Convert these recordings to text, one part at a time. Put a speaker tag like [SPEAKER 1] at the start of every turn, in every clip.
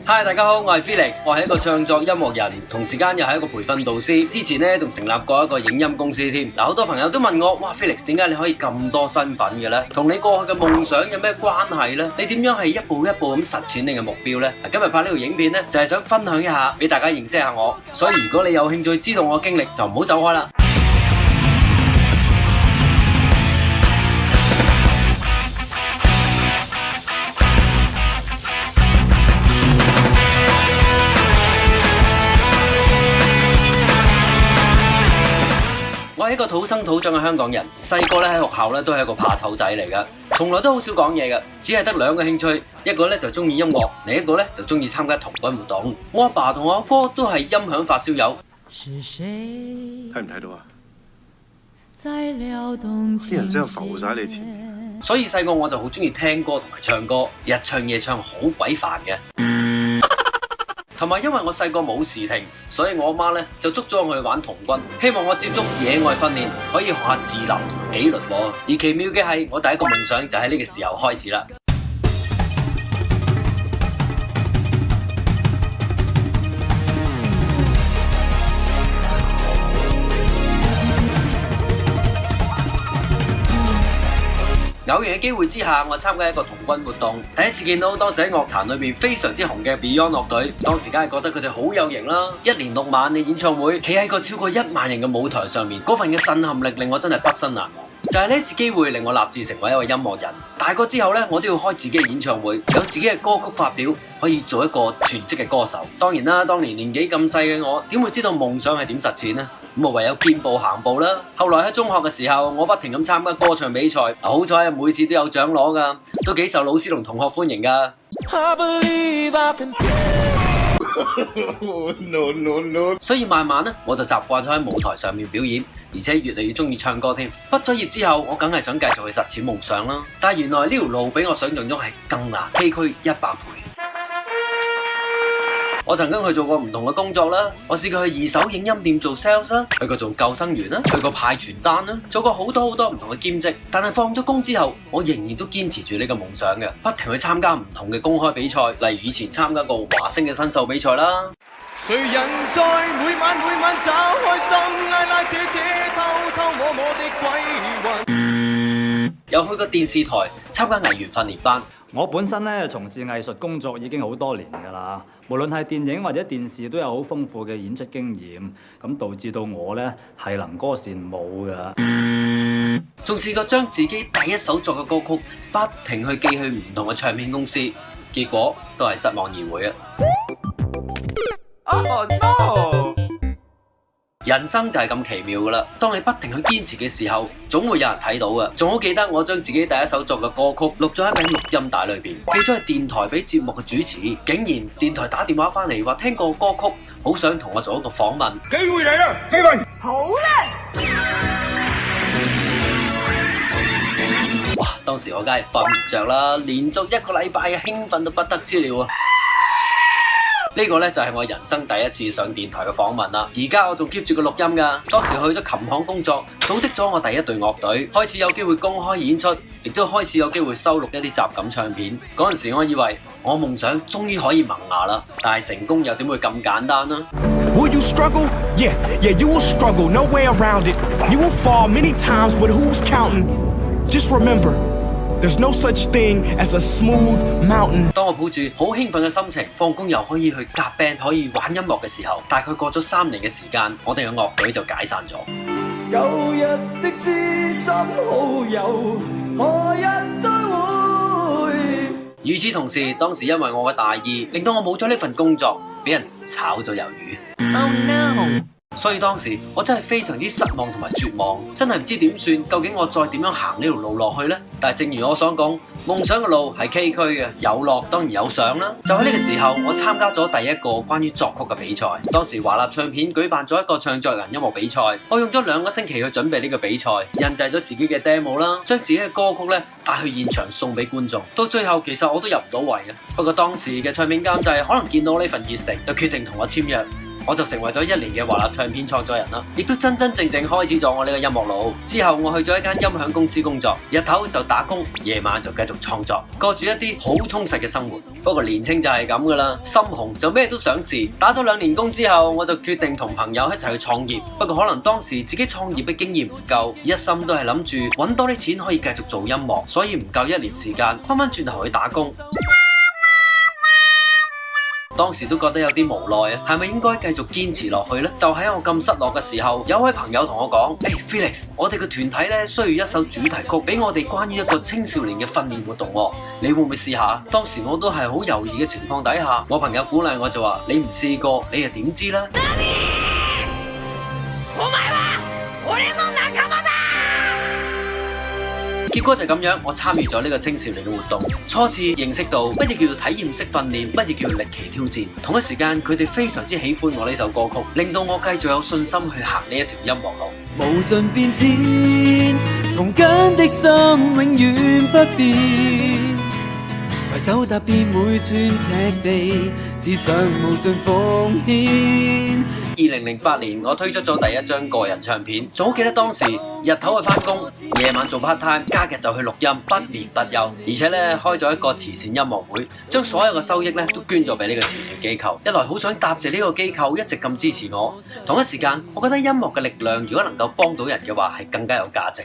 [SPEAKER 1] Hi， 大家好，我係 Felix， 我係一個唱作音樂人，同時間又係一個培訓導師。之前呢，仲成立過一個影音公司添。好多朋友都問我，哇 Felix， 點解你可以咁多身份嘅呢？同你過去嘅夢想有咩關係呢？你點樣係一步一步咁實踐你嘅目標呢？今日拍呢條影片呢，就係想分享一下，俾大家認識下我。所以如果你有興趣知道我嘅經歷，就唔好走開啦。我係一個土生土長嘅香港人，細個咧喺學校咧都係一個怕醜仔嚟噶，從來都好少講嘢噶，只係得兩個興趣，一個咧就中意音樂，另一個咧就中意參加童軍活動。我阿爸同我阿哥都係音響發燒友。
[SPEAKER 2] 睇唔睇到啊？
[SPEAKER 3] 啲
[SPEAKER 2] 人真係浮晒喺你前面，
[SPEAKER 1] 所以細個我就好中意聽歌同埋唱歌，日唱夜唱好鬼煩嘅。同埋因為我細個冇時停，所以我阿媽咧就捉咗我去玩童軍，希望我接觸野外訓練，可以學下自立同紀律。而奇妙嘅係，我第一個夢想就喺呢個時候開始啦。偶然嘅機會之下，我參加一個童軍活動，第一次見到當時喺樂壇裏面非常之紅嘅 Beyond 樂隊，當時梗係覺得佢哋好有型啦！一連6晚嘅演唱會，企喺個超過1萬人嘅舞台上面，嗰份嘅震撼力令我真係畢生難忘。就係呢次機會令我立志成為一個音樂人。大個之後呢，我都要開自己嘅演唱會，有自己嘅歌曲發表，可以做一個全職嘅歌手。當然啦，當年年紀咁細嘅我，點會知道夢想係點實踐呢？咁我唯有見步行步啦。後來喺中學嘅時候，我不停咁參加歌唱比賽，好彩每次都有獎攞噶，都幾受老師同同學歡迎噶。所以慢慢呢，我就習慣咗喺舞台上面表演，而且越嚟越中意唱歌添。畢咗業之後，我梗係想繼續去實踐夢想啦。但係原來呢條路比我想象中係更難，崎嶇100倍。我曾經去做過唔同嘅工作啦，我試過去二手影音店做 sales 啦，去過做救生員啦，去過派傳單啦，做過好多唔同嘅兼職。但係放咗工之後，我仍然都堅持住呢個夢想嘅，不停去參加唔同嘅公開比賽，例如以前參加過華星嘅新秀比賽啦。
[SPEAKER 4] 誰人在每晚找開心，拉拉扯扯，偷偷摸摸的鬼魂。
[SPEAKER 1] 又去過電視台參加藝員訓練班。
[SPEAKER 5] 我本身咧從事藝術工作已經好多年㗎啦，無論係電影或者電視都有好豐富嘅演出經驗，咁導致到我咧係能歌善舞㗎。
[SPEAKER 1] 仲試過將自己第一首作嘅歌曲不停去寄去唔同嘅唱片公司，結果都係失望而回啊！Oh no！人生就係咁奇妙噶啦，當你不停去堅持嘅時候，總會有人睇到噶。仲好記得我將自己第一首作嘅歌曲錄咗喺柄錄音帶裏邊，寄咗去電台俾節目嘅主持，竟然電台打電話翻嚟話聽過歌曲，好想同我做一個訪問。
[SPEAKER 2] 機會嚟啦，機會！
[SPEAKER 3] 好啦！
[SPEAKER 1] 哇！當時我梗係瞓唔着啦，連續1個禮拜嘅興奮到不得之了啊！呢個呢，就係我人生第一次上電台嘅訪問啦，而家我仲 keep 住個錄音㗎。當時去咗琴行工作，組織咗我第一隊樂隊，開始有機會公開演出，亦都開始有機會收錄一啲雜感唱片。嗰陣時我以為我夢想終於可以萌芽啦，但係成功又點會咁簡單呢？
[SPEAKER 6] Will you struggle? Yeah, you will struggle, no way around it. You will fall many times, but who's counting? Just remember.There's no such thing as a smooth mountain.
[SPEAKER 1] 當我抱住好興奮嘅心情，放工又可以去夾 band， 可以玩音樂嘅時候，大概過咗3年嘅時間，我哋嘅樂隊就解散咗。
[SPEAKER 4] 舊日的知心好友，何日再會？
[SPEAKER 1] 與此同時，當時因為我嘅大意，令到我冇咗呢份工作，俾人炒咗魷魚。
[SPEAKER 3] Oh no！
[SPEAKER 1] 所以當時我真係非常之失望同埋絕望，真係唔知點算，究竟我再點樣行呢條路落去呢？但係正如我所講，夢想嘅路係崎嶇嘅，有落當然有上啦。就喺呢個時候，我參加咗第一個關於作曲嘅比賽。當時華納唱片舉辦咗一個唱作人音樂比賽，我用咗2個星期去準備呢個比賽，印製咗自己嘅 demo 啦，將自己嘅歌曲咧帶去現場送俾觀眾。到最後其實我都入唔到圍嘅，不過當時嘅唱片監製可能見到呢份熱誠，就決定同我簽約。我就成為咗1年嘅華納唱片創作人啦，亦都真真正正開始咗我呢個音樂路。之後我去咗一間音響公司工作，日頭就打工，夜晚就繼續創作，過住一啲好充實嘅生活。不過年青就係咁噶啦，心紅就咩都想試。打咗2年工之後，我就決定同朋友一齊去創業。不過可能當時自己創業嘅經驗唔夠，一心都係諗住揾多啲錢可以繼續做音樂，所以唔夠1年時間，翻轉頭去打工。當時都覺得有啲無奈啊，係咪應該繼續堅持落去呢？就喺我咁失落嘅時候，有位朋友同我講：Felix， 我哋個團體咧需要一首主題曲，俾我哋關於一個青少年嘅訓練活動，你會唔會試下？當時我都係好猶豫嘅情況底下，我朋友鼓勵我就話：你唔試過，你又點知呢？結果就咁樣，我參與咗呢個青少年嘅活動，初次認識到乜嘢叫做體驗式訓練，乜嘢叫做歷奇挑戰。同一時間，佢哋非常之喜歡我呢首歌曲，令到我繼續有信心去行呢一條音樂路。
[SPEAKER 7] 無盡變遷，同緊的心永遠不變，攜手踏遍每寸赤地，只想無盡奉獻。
[SPEAKER 1] 2008年，我推出咗第一張個人唱片，仲好記得當時日頭去返工，夜晚做 part time， 假日就去錄音，不眠不休。而且咧開咗一個慈善音樂會，將所有嘅收益咧都捐咗俾呢個慈善機構。一來好想答謝呢個機構一直咁支持我，同一時間我覺得音樂嘅力量如果能夠幫到人嘅話，係更加有價值。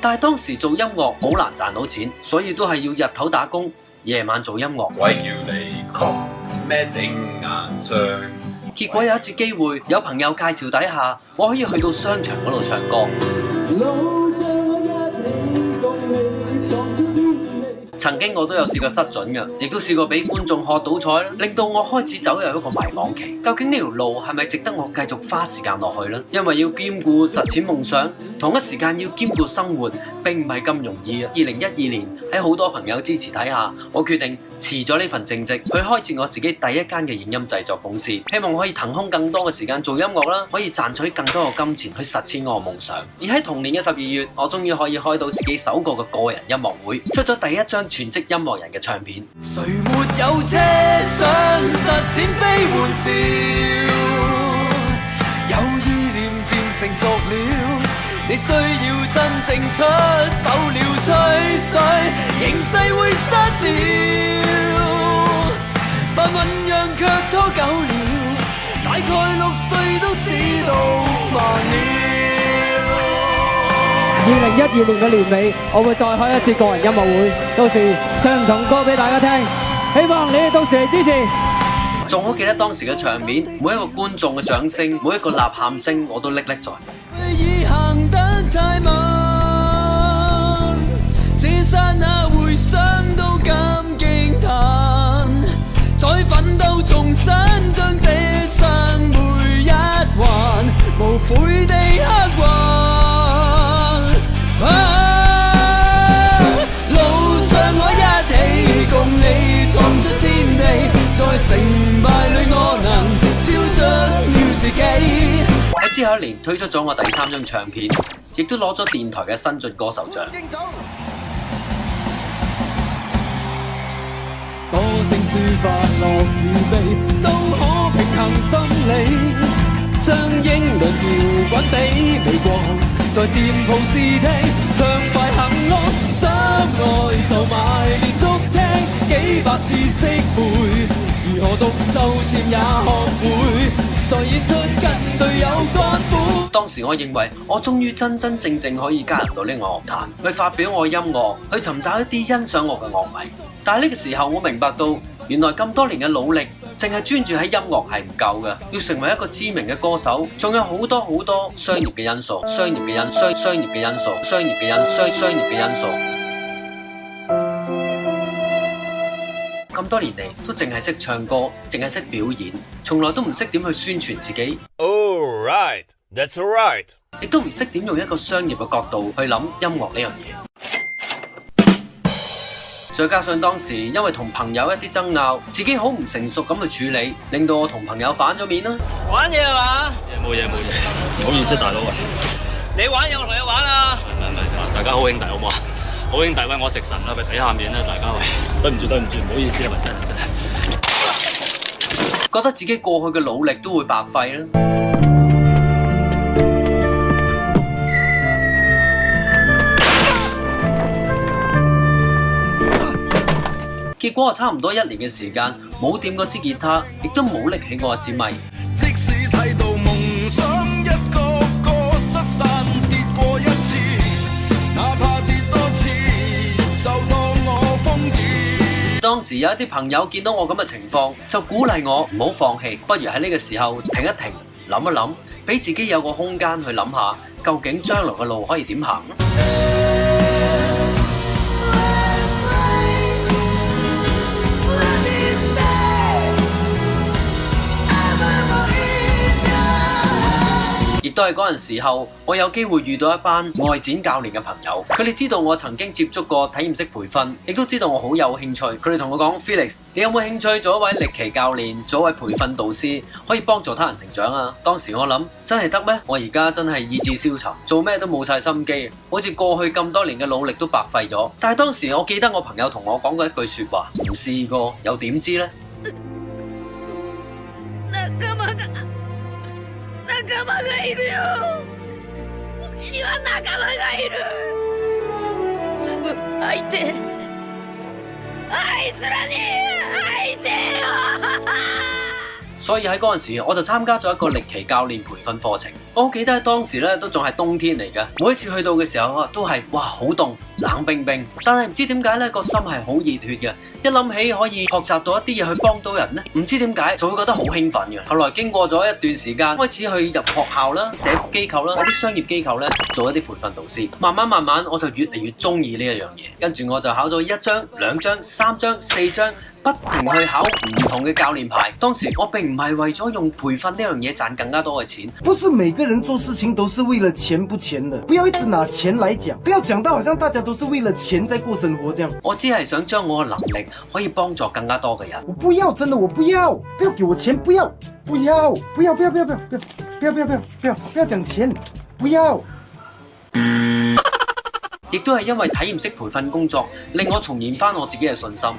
[SPEAKER 1] 但係當時做音樂好難賺到錢，所以都係要日頭打工，夜晚做音樂。
[SPEAKER 2] 鬼叫你窮咩頂硬上？
[SPEAKER 1] 結果有一次機會，有朋友介紹底下，我可以去到商場嗰度唱歌。曾經我都有試過失準嘅，亦都試過俾觀眾喝倒彩啦，令到我開始走入一個迷茫期。究竟呢條路係咪值得我繼續花時間落去呢？因為要兼顧實踐夢想，同一時間要兼顧生活，並唔係咁容易啊！2012年喺好多朋友支持底下，我決定辭咗呢份正職，去開設我自己第一間嘅影音製作公司，希望可以騰空更多嘅時間做音樂啦，可以賺取更多嘅金錢去實踐我嘅夢想。而喺同年嘅12月，我終於可以開到自己首個嘅個人音樂會，出咗第一張全職音樂人嘅唱片。
[SPEAKER 7] 誰沒有車想實踐非玩笑，有意念漸成熟了，你需要真正出手了，吹水形勢會失掉，扮醞釀卻拖久了，大概6歲都知道慢了。
[SPEAKER 8] 2012年嘅年尾，我會再開一次個人音樂會，到時唱唔同歌俾大家聽，希望你哋到時嚟支持。
[SPEAKER 1] 仲好記得當時嘅場面，每一個觀眾嘅掌聲，每一個吶喊聲，我都歷歷在目。
[SPEAKER 7] 已行得太慢，這剎那回想都感驚嘆，再奮鬥重新將這生每一環無悔地刻畫。路上我一起共你闖出天地，在成敗裏我能照出了自己。
[SPEAKER 1] 喺之後1年推出咗我第3張唱片，亦都攞咗電台嘅新晉歌手獎。
[SPEAKER 7] 多聲抒發樂與悲，都可平衡心理，將英倫搖滾比美國，在店鋪試聽，暢快行樂，相愛就埋連續聽，幾百次識背，如何獨奏漸也學會，再演出跟隊友幹部。
[SPEAKER 1] 當時我認為我終於真真正正可以加入到呢個樂壇，去發表我嘅音樂，去尋找一啲欣賞我嘅樂迷。但係呢個時候我明白到，原來咁多年嘅努力，淨係專注喺音樂係唔夠嘅，要成為一個知名嘅歌手，仲有好多好多商業嘅因素、商業嘅因素、商業嘅因素、商業嘅因素、商業嘅因素。咁多年嚟都淨係識唱歌，淨係識表演，從來都唔識點去宣傳自己。
[SPEAKER 2] All right, that's all right.
[SPEAKER 1] 亦都唔識點用一個商業嘅角度去諗音樂呢樣嘢。再加上當時因為同朋友一啲爭拗，自己好唔成熟咁去處理，令到我同朋友反咗面啦。
[SPEAKER 9] 玩嘢係嘛？
[SPEAKER 5] 冇嘢，唔好意思，大佬啊！
[SPEAKER 9] 你玩嘢我同你玩啊！
[SPEAKER 5] 唔係，大家好兄弟好唔好啊？好兄弟喂，我食神啦，咪睇下面啦，大家喂，對唔住，唔好意思啊，真係。
[SPEAKER 1] 覺得自己過去嘅努力都會白費啦。結果我差唔多1年嘅時間冇掂過支吉他，亦都冇拎起過一支咪。
[SPEAKER 4] 即使睇到夢想一個個失散，跌過一次，哪怕跌多次，就當我瘋子。
[SPEAKER 1] 當時有一啲朋友見到我咁嘅情況，就鼓勵我唔好放棄，不如喺呢個時候停一停，諗一諗，俾自己有個空間去諗下，究竟將來嘅路可以點行。亦都係嗰陣時候，我有機會遇到一班外展教練嘅朋友，佢哋知道我曾經接觸過體驗式培訓，亦都知道我好有興趣。佢哋同我講 Felix， 你有冇興趣做一位歷奇教練，做一位培訓導師，可以幫助他人成長啊？當時我諗，真係得咩？我而家真係意志消沉，做咩都冇晒心機，好似過去咁多年嘅努力都白費咗。但係當時我記得我朋友同我講過一句說話，唔試過又點知呢？
[SPEAKER 3] 仲間がいるよ。うちには仲間がいる。すぐ相手。あいつらに会いてえよ。
[SPEAKER 1] 所以喺嗰陣時，我就參加咗一個歷奇教練培訓課程。我好記得當時咧都仲係冬天嚟嘅，每一次去到嘅時候都係哇好凍，冷冰冰。但係唔知點解咧個心係好熱血嘅，一諗起可以學習到一啲嘢去幫到人咧，唔知點解就會覺得好興奮嘅。後來經過咗一段時間，開始去入學校啦、社福機構啦、一啲商業機構咧做一啲培訓導師。慢慢我就越嚟越中意呢一樣嘢，跟住我就考咗1張、2張、3張、4張。不停去考唔同嘅教練牌。當時我並唔係為咗用培訓呢樣嘢賺更加多嘅錢。
[SPEAKER 10] 不是每個人做事情都是為了錢不錢的，不要一直拿錢來講，不要講到好像大家都是為了錢在過生活這樣。
[SPEAKER 1] 我只係想將我嘅能力可以幫助更加多嘅人。
[SPEAKER 10] 我不要，真的我不要，不要給我錢，不要講錢，不要。
[SPEAKER 1] 亦都係因為體驗式培訓工作，令我重燃翻我自己嘅信心。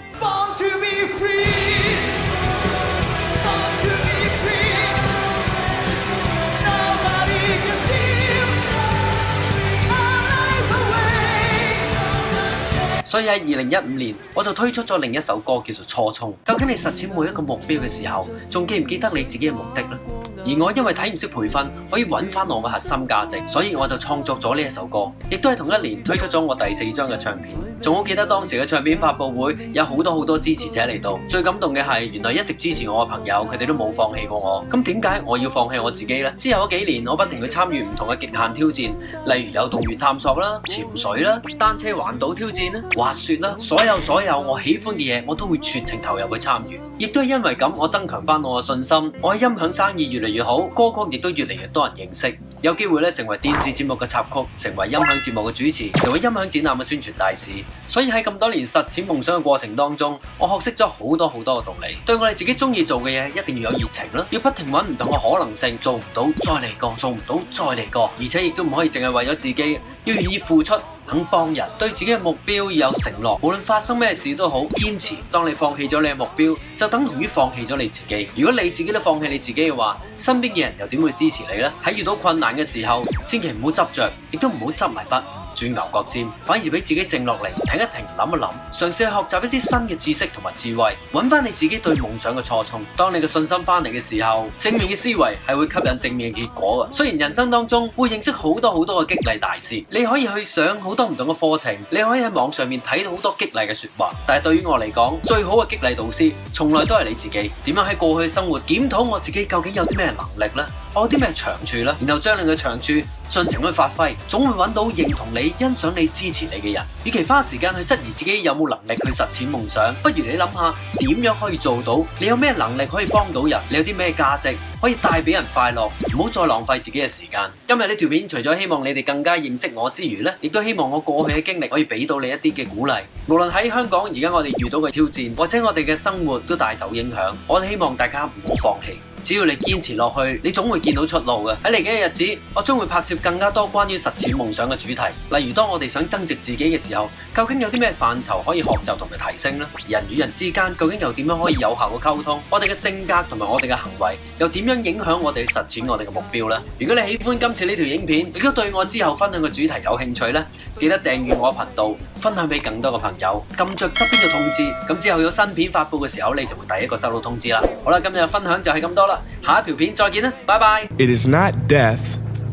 [SPEAKER 1] 所以喺2015年，我就推出咗另一首歌叫做《初衷》。究竟你實踐每一個目標嘅時候，仲記唔記得你自己嘅目的呢？而我因為體驗式培訓可以揾翻我嘅核心價值，所以我就創作咗呢一首歌，亦都係同一年推出咗我第4張嘅唱片。仲好記得當時嘅唱片發佈會有好多支持者嚟到，最感動嘅係原來一直支持我嘅朋友，佢哋都冇放棄過我。咁點解我要放棄我自己呢？之後嗰幾年，我不停去參與唔同嘅極限挑戰，例如有洞穴探索啦、潛水啦、單車環島挑戰啦、滑雪啦，所有我喜歡嘅嘢，我都會全程投入去參與。亦都係因為咁，我增強翻我嘅信心，我嘅音響生意越嚟越好，歌曲亦都越嚟越多人認識，有機會咧成為電視節目嘅插曲，成為音響節目嘅主持，成為音響展覽嘅宣傳大使。所以喺咁多年實踐夢想嘅過程當中，我學識咗好多嘅道理。對我哋自己中意做嘅嘢，一定要有熱情啦，要不停揾唔同嘅可能性，做唔到再嚟過，做唔到再嚟過，而且亦都唔可以淨係為咗自己，要願意付出。肯幫人，對自己嘅目標要有承諾，無論發生咩事都好，堅持。當你放棄咗你嘅目標，就等同於放棄咗你自己。如果你自己都放棄你自己嘅話，身邊嘅人又點會支持你呢？喺遇到困難嘅時候，千祈唔好執着，亦都唔好執埋筆轉牛角尖，反而俾自己靜落嚟，停一停，諗一諗，嘗試去學習一啲新嘅知識同埋智慧，揾翻你自己對夢想嘅初衷。當你嘅信心翻嚟嘅時候，正面嘅思維係會吸引正面嘅結果嘅。雖然人生當中會認識好多嘅激勵大師，你可以去上好多唔同嘅課程，你可以喺網上面睇到好多激勵嘅說話，但係對於我嚟講，最好嘅激勵導師從來都係你自己。點樣喺過去嘅生活檢討我自己究竟有啲咩能力呢？我有啲咩長處呢？然後將你嘅長處盡情去發揮，總會揾到認同你、欣賞你、支持你嘅人。與其花時間去質疑自己有冇能力去實踐夢想，不如你諗下點樣可以做到？你有咩能力可以幫到人？你有啲咩價值可以帶俾人快樂？唔好再浪費自己嘅時間。今日呢條片除咗希望你哋更加認識我之餘呢，亦都希望我過去嘅經歷可以俾到你一啲嘅鼓勵。無論喺香港而家我哋遇到嘅挑戰，或者我哋嘅生活都大受影響，我哋希望大家唔好放棄。只要你堅持落去，你總會見到出路嘅。喺嚟緊嘅日子，我將會拍攝更加多關於實踐夢想嘅主題。例如當我哋想增值自己嘅時候，究竟有啲咩範疇可以學習同埋提升呢？人與人之間究竟又點樣可以有效嘅溝通？我哋嘅性格同埋我哋嘅行為又點樣影響我哋實踐我哋嘅目標呢？如果你喜歡今次呢條影片，亦都對我之後分享嘅主題有興趣呢，記得訂閱我頻道，分享俾更多嘅朋友，撳着側邊嘅通知，咁之後有新片發佈嘅時候，你就會第一個收到通知啦。好啦，今日嘅分享就係咁多啦，下一條片再見啦，拜拜。
[SPEAKER 6] It is not death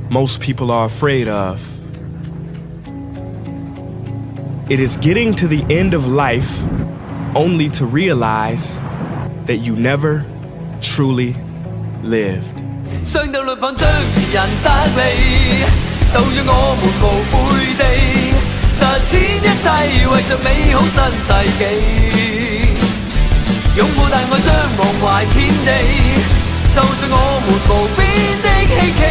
[SPEAKER 6] most people are afraid of. It is getting to the end of life only to realize that you never truly lived.
[SPEAKER 7] 雙斗兩旁將人得利，就讓我們無悔地實踐一切，為着美好新世紀。擁抱大愛，將忘懷天地，就像我們無邊的希冀。